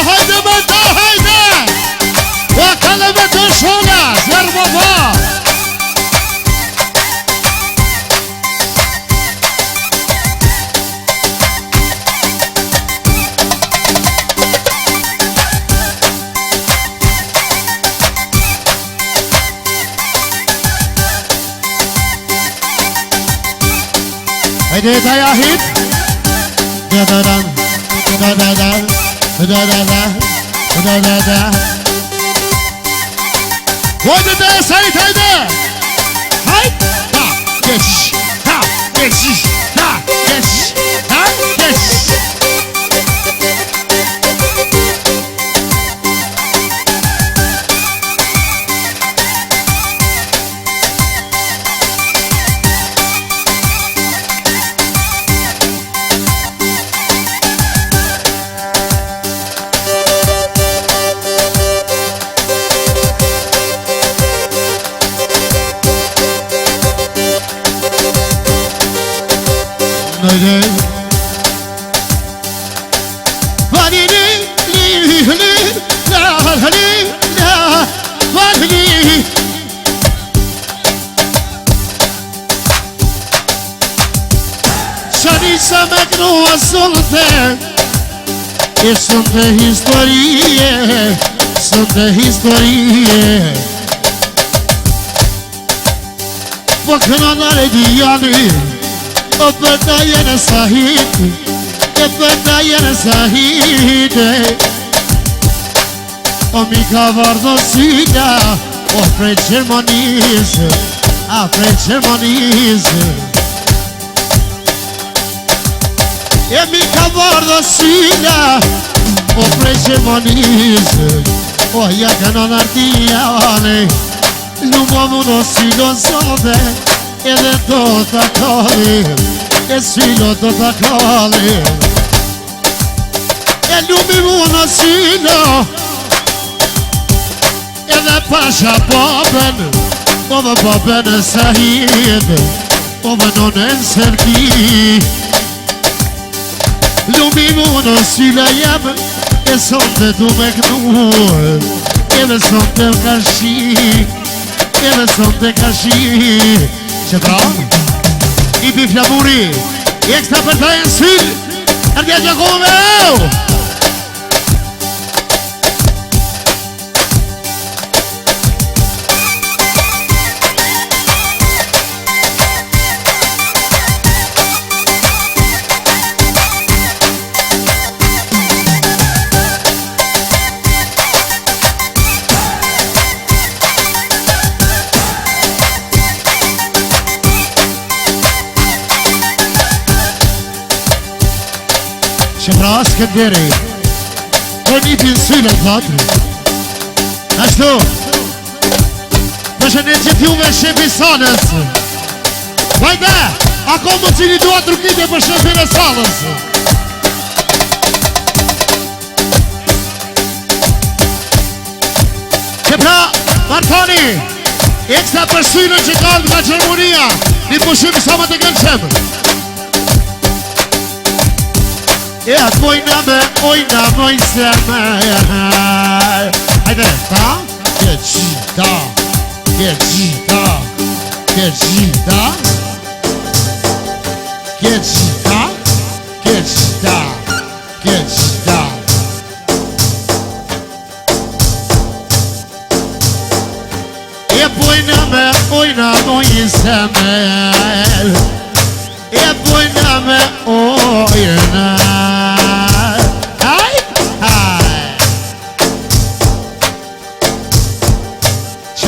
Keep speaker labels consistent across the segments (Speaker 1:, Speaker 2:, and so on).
Speaker 1: hajde me ta, hajde! O kale me të shona, zërë baba! Hajde ta jahit! Da da da, da da da, da da da, da da da. Hajde ta sajt, hajde! Hajde! Ta, geç, ta, geç, ta, geç, ta, geç. Shanița mea grua sunt de historie, sunt de historie. Păcănare diani, o bătaie în sahit, o bătaie în sahite. O mica vardosita, o precermonise, a precermonise. E mica vardosita, o precermonise, o ia că non artiane. L'uomo si lo sove ed è tutta cole, e si lo tutta cole. E l'uomo si lo ed è pasha poben, ove poben sahid, ove non è servi. L'uomo si la jam e son de tu meknur, e son de kashi. Edhe son të kashi. Që pra I pi flamuri I ekstra për ta e në syl Ardja Gjakove Që pra Skënderi Për një pinë syle të vatri Ashtu Përshëndet që t'juve shefi Salës Vajde Ako më cili dua trukite për shefin e Salës Që pra Martoni Ekstra për sylen që kalë nga Gjermunia Një pushim sa më të gëllqem E atë ojna moj se me Hajde, ta, gjita, gjita, gjita Gjita, gjita, gjita E ojna moj se me E ojna me ojna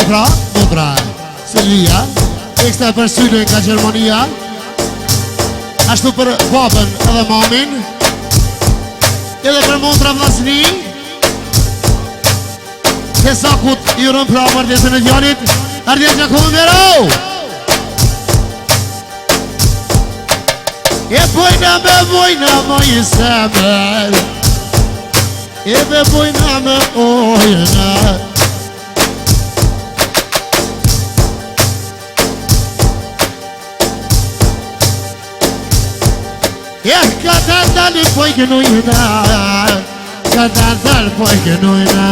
Speaker 1: Pra, Modra, Silvia, ekstra për syle nga Gjermania Ashtu për babën edhe mamin Edhe për Modra vlasni Ke sakut I rëm pra ardjesën e djalit Ardjes Gjakove Mero E bojna me moj semer E me bojna me ojna dali po I kënojna, që dal po I kënojna.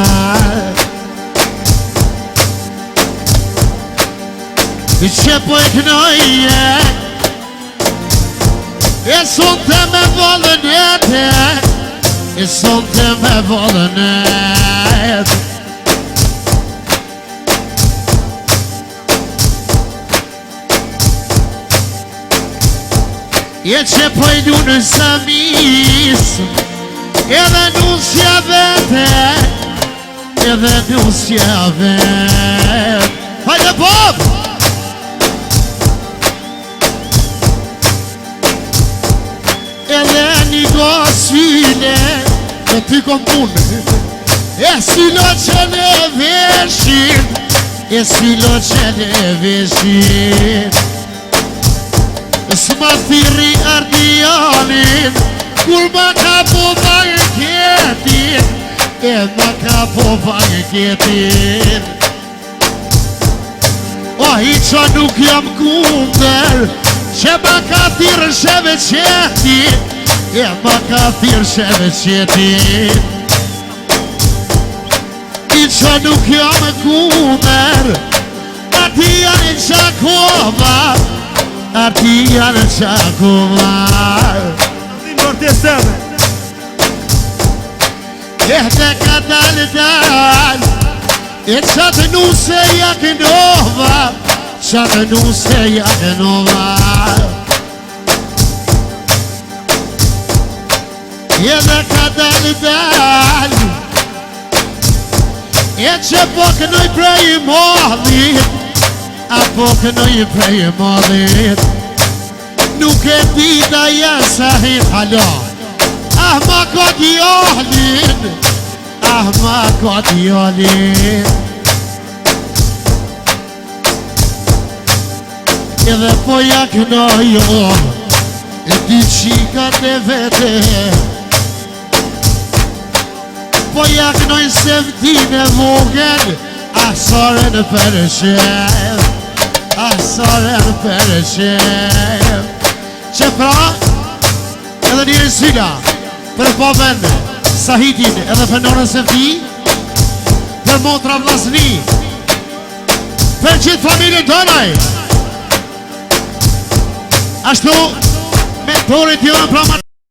Speaker 1: Që po I kënojna, e sonte me vollën e te, e sonte me vollën e te. E që po I du në samis, edhe nusja vete, edhe nusja vete. Hajde Bob! Edhe një gosile, dhe ty kom punë, e silo që në veshin, e silo që në veshin. S'ma thiri ardianin, kur ma ka po banketin, e ma ka po banketin. O I qa nuk jam kunder, që ma ka thirë sheve qetin, e ma ka thirë sheve qetin. I qa nuk jam kunder, ati janë Gjakova, ati janë Gjakova. E te ka dal, e qatë nuse Jaknova, qatë nuse Jaknova. E te ka dal, e që po kënoj prej modhit, a po kënoj prej modhit. Nuk e dita jasahit, halo, ah ma ka djallin, ah ma ka djallin. Edhe po Jaknojo, e di qikat e vete, po Jaknoj se vdin e vogën, asare në përshëm, asare në përshëm. Që pra, edhe njërë syla, për popën Sahitin edhe për nonën se vdi, për motra vlasni, për gjithë familjen tënaj. Ashtu, me torit jonë pra